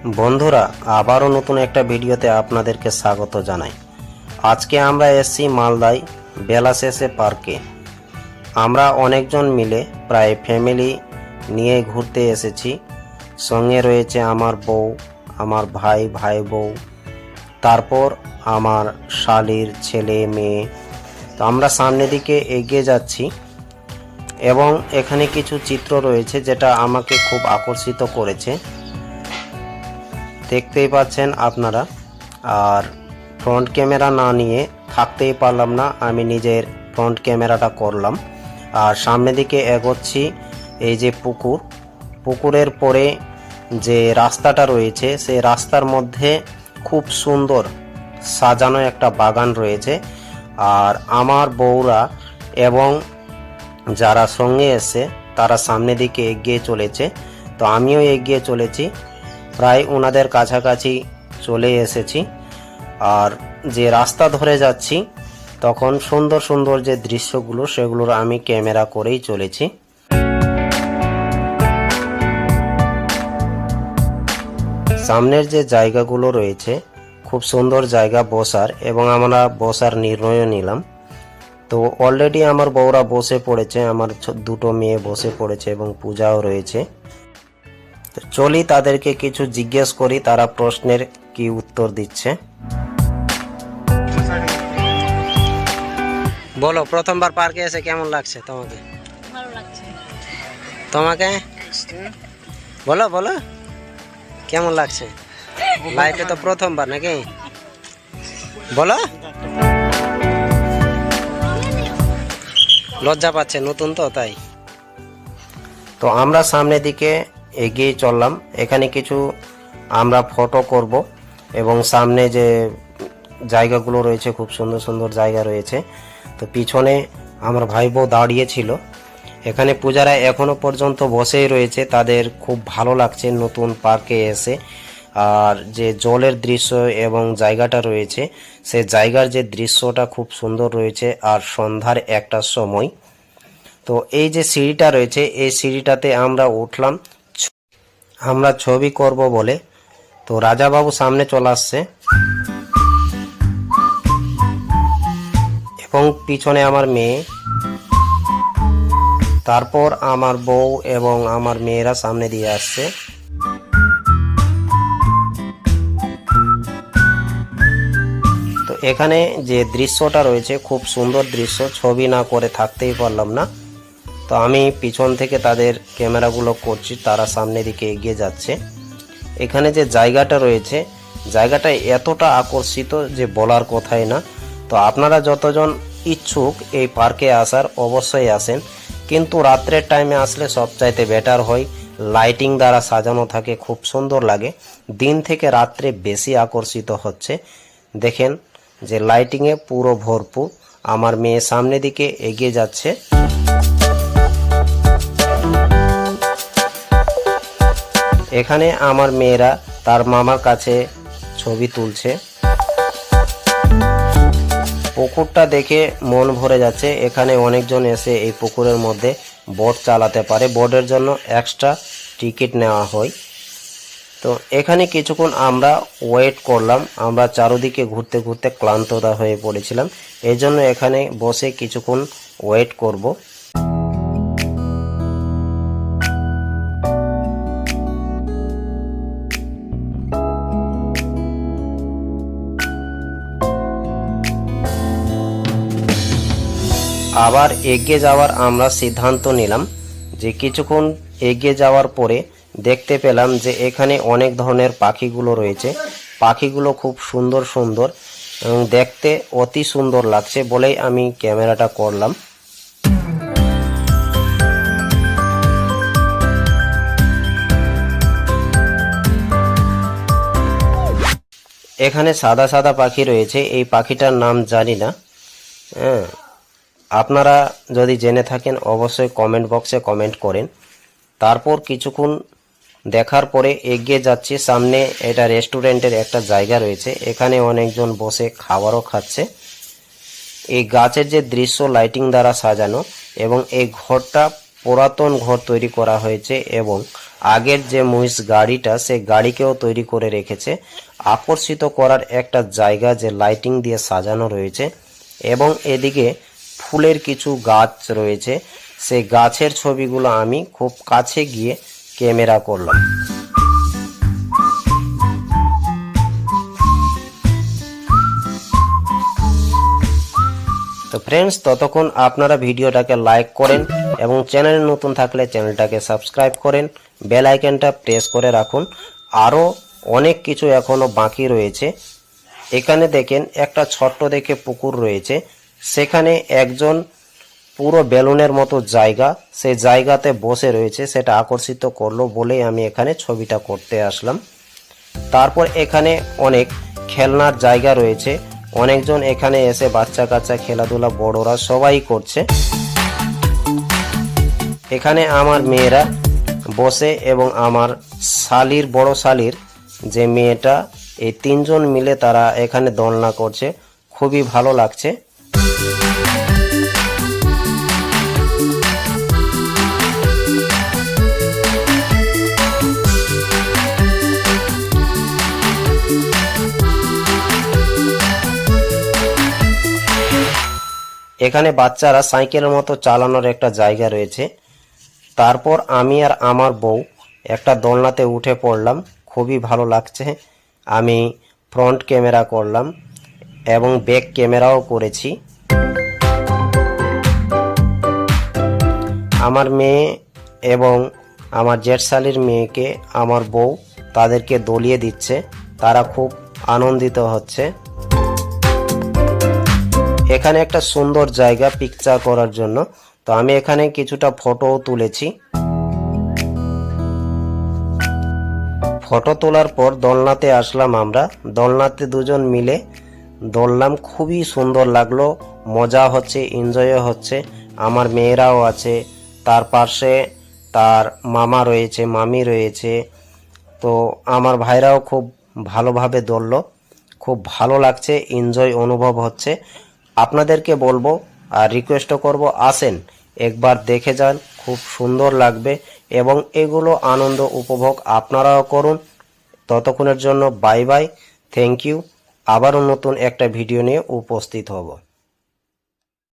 বন্ধুরা, আবারও নতুন একটা ভিডিওতে আপনাদেরকে স্বাগত জানাই। আজকে আমরা এসেছি মালদায় বেলাশেষে পার্কে। আমরা অনেকজন মিলে প্রায় ফ্যামিলি নিয়ে ঘুরতে এসেছি। সঙ্গে রয়েছে আমার বউ, আমার ভাই বউ, তারপর আমার শালির ছেলে মেয়ে। তো আমরা সামনের দিকে এগিয়ে যাচ্ছি এবং এখানে কিছু চিত্র রয়েছে যেটা আমাকে খুব আকর্ষিত করেছে, দেখতেই পাচ্ছেন আপনারা। আর ফ্রন্ট ক্যামেরা না নিয়ে থাকতেই পারলাম না, আমি নিজের ফ্রন্ট ক্যামেরাটা করলাম। আর সামনের দিকে এগোচ্ছি। এই যে পুকুরের পরে যে রাস্তাটা রয়েছে, সেই রাস্তার মধ্যে খুব সুন্দর সাজানো একটা বাগান রয়েছে। আর আমার বউরা এবং যারা সঙ্গে এসে তারা সামনের দিকে এগিয়ে চলেছে, তো আমিও এগিয়ে চলেছি। প্রায় ওনাদের কাছাকাছি চলে এসেছি। আর যে রাস্তা ধরে যাচ্ছি তখন সুন্দর সুন্দর যে দৃশ্যগুলো সেগুলোর আমি ক্যামেরা করেই চলেছি। সামনের যে জায়গাগুলো রয়েছে খুব সুন্দর জায়গা বসার, এবং আমরা বসার নির্ণয় নিলাম। তো অলরেডি আমার বউরা বসে পড়েছে, আমার দুটো মেয়ে বসে পড়েছে এবং পূজাও রয়েছে। তো চলি তাদেরকে কিছু জিজ্ঞেস করি, তারা প্রশ্নের কি উত্তর দিচ্ছে। বলো, প্রথমবার পার্কে এসে কেমন লাগছে তোমাকে? ভালো লাগছে। তোমাকে বলো বলো কেমন লাগছে? লাইফে তো প্রথমবার নাকি? বলো। লজ্জা পাচ্ছে, নতুন তো তাই। তো আমরা সামনের দিকে এগিয়ে চললাম। এখানে কিছু আমরা ফটো করব এবং সামনে যে জায়গাগুলো রয়েছে খুব সুন্দর সুন্দর জায়গা রয়েছে। তো পিছনে আমার ভাই বউ দাঁড়িয়েছিল। এখানে পূজারা এখনো পর্যন্ত বসেই রয়েছে, তাদের খুব ভালো লাগছে নতুন পার্কে এসে। আর যে জলের দৃশ্য এবং জায়গাটা রয়েছে, সে জায়গার যে দৃশ্যটা খুব সুন্দর রয়েছে। আর সন্ধ্যার একটার সময় তো এই যে সিঁড়িটা রয়েছে, এই সিঁড়িটাতে আমরা উঠলাম আমরা ছবি করব বলে। তো রাজাবাবু সামনে চলে আসছে এবং পিছনে আমার মেয়ে, তারপর আমার বউ এবং আমার মেয়েরা সামনে দিয়ে আসছে। তো এখানে যে দৃশ্যটা রয়েছে খুব সুন্দর দৃশ্য, ছবি না করে থাকতেই পারলাম না। তো আমি পিছন থেকে তাদের ক্যামেরাগুলো করছি, তারা সামনের দিকে এগিয়ে যাচ্ছে। এখানে যে জায়গাটা রয়েছে, জায়গাটা এতটা আকর্ষিত যে বলার কথাই না। তো আপনারা যতজন ইচ্ছুক এই পার্কে আসার অবশ্যই আসেন, কিন্তু রাত্রের টাইমে আসলে সবচাইতে বেটার হয়। লাইটিং দ্বারা সাজানো থাকে, খুব সুন্দর লাগে। দিন থেকে রাত্রে বেশি আকর্ষিত হচ্ছে। দেখেন যে লাইটিংয়ে পুরো ভরপুর। আমার মেয়ে সামনের দিকে এগিয়ে যাচ্ছে। এখানে আমার মেয়েরা তার মামার কাছে ছবি তুলছে। পুকুরটা দেখে মন ভরে যাচ্ছে। এখানে অনেকজন এসে এই পুকুরের মধ্যে বোট চালাতে পারে, বোটের জন্য এক্সট্রা টিকিট নেওয়া হয়। তো এখানে কিছুক্ষণ আমরা ওয়েট করলাম। আমরা চারদিকে ঘুরতে ঘুরতে ক্লান্ততা হয়ে পড়েছিলাম, এই জন্য এখানে বসে কিছুক্ষণ ওয়েট করব। আবার এগিয়ে যাওয়ার আমরা সিদ্ধান্ত নিলাম। যে কিছুক্ষণ এগিয়ে যাওয়ার পরে দেখতে পেলাম যে এখানে অনেক ধরনের পাখিগুলো রয়েছে। পাখিগুলো খুব সুন্দর সুন্দর এবং দেখতে অতি সুন্দর লাগছে বলেই আমি ক্যামেরাটা করলাম। এখানে সাদা সাদা পাখি রয়েছে, এই পাখিটার নাম জানি না। হ্যাঁ, আপনারা যদি জেনে থাকেন অবশ্যই কমেন্ট বক্সে কমেন্ট করেন। তারপর কিছুক্ষণ দেখার পরে এগিয়ে যাচ্ছি সামনে। এটা রেস্টুরেন্টের একটা জায়গা রয়েছে, এখানে অনেকজন বসে খাবারও খাচ্ছে। এই গাছের যে দৃশ্য লাইটিং দ্বারা সাজানো, এবং এই ঘরটা পুরাতন ঘর তৈরি করা হয়েছে এবং আগের যে মহিষ গাড়িটা সেই গাড়িকেও তৈরি করে রেখেছে। আকর্ষিত করার একটা জায়গা যে লাইটিং দিয়ে সাজানো রয়েছে এবং এদিকে ফুলের কিছু গাছ রয়েছে, সেই গাছের ছবিগুলো আমি খুব কাছে গিয়ে ক্যামেরা করলাম। তো ফ্রেন্ডস, ততক্ষণ আপনারা ভিডিওটাকে লাইক করেন এবং চ্যানেলে নতুন থাকলে চ্যানেলটাকে সাবস্ক্রাইব করেন, বেল আইকনটা প্রেস করে রাখুন। আরও অনেক কিছু এখনও বাকি রয়েছে। এখানে দেখেন একটা ছোট্ট দেখে পুকুর রয়েছে, সেখানে একজন পুরো বেলুনের মতো জায়গা, সেই জায়গাতে বসে রয়েছে, সেটা আকর্ষিত করলো বলেই আমি এখানে ছবিটা করতে আসলাম। তারপর এখানে অনেক খেলনার জায়গা রয়েছে, অনেকজন এখানে এসে বাচ্চা কাচ্চা খেলাধুলা বড়রা সবাই করছে। এখানে আমার মেয়েরা বসে এবং আমার শালির বড় শালির যে মেয়েটা, এই তিনজন মিলে তারা এখানে দোলনা করছে, খুবই ভালো লাগছে। এখানে বাচ্চারা সাইকেলের মতো চালানোর একটা জায়গা রয়েছে। তারপর আমি আর আমার বউ একটা দোলনাতে উঠে পড়লাম, খুবই ভালো লাগছে। আমি ফ্রন্ট ক্যামেরা করলাম এবং ব্যাক ক্যামেরাও করেছি। আমার মেয়ে এবং আমার জেঠশালির মেয়েকে আমার বউ তাদেরকে দোলিয়ে দিচ্ছে, তারা খুব আনন্দিত হচ্ছে। এখানে একটা সুন্দর জায়গা পিকচার করার জন্য, তো আমি এখানে কিছুটা ফটোও তুলেছি। ফটো তোলার পর দোলনাতে আসলাম আমরা, দোলনাতে দুজন মিলে দোললাম, খুবই সুন্দর লাগলো, মজা হচ্ছে, এনজয়ও হচ্ছে। আমার মেয়েরাও আছে, তার পাশে তার মামা রয়েছে, মামি রয়েছে, তো আমার ভাইরাও খুব ভালোভাবে দোললো, খুব ভালো লাগছে, এনজয় অনুভব হচ্ছে। আপনাদেরকে বলবো আর রিকোয়েস্টও করব, আসেন একবার দেখে যান, খুব সুন্দর লাগবে এবং এগুলো আনন্দ উপভোগ আপনারাও করুন। ততক্ষণের জন্য বাই বাই, থ্যাংক ইউ। আবারও নতুন একটা ভিডিও নিয়ে উপস্থিত হব।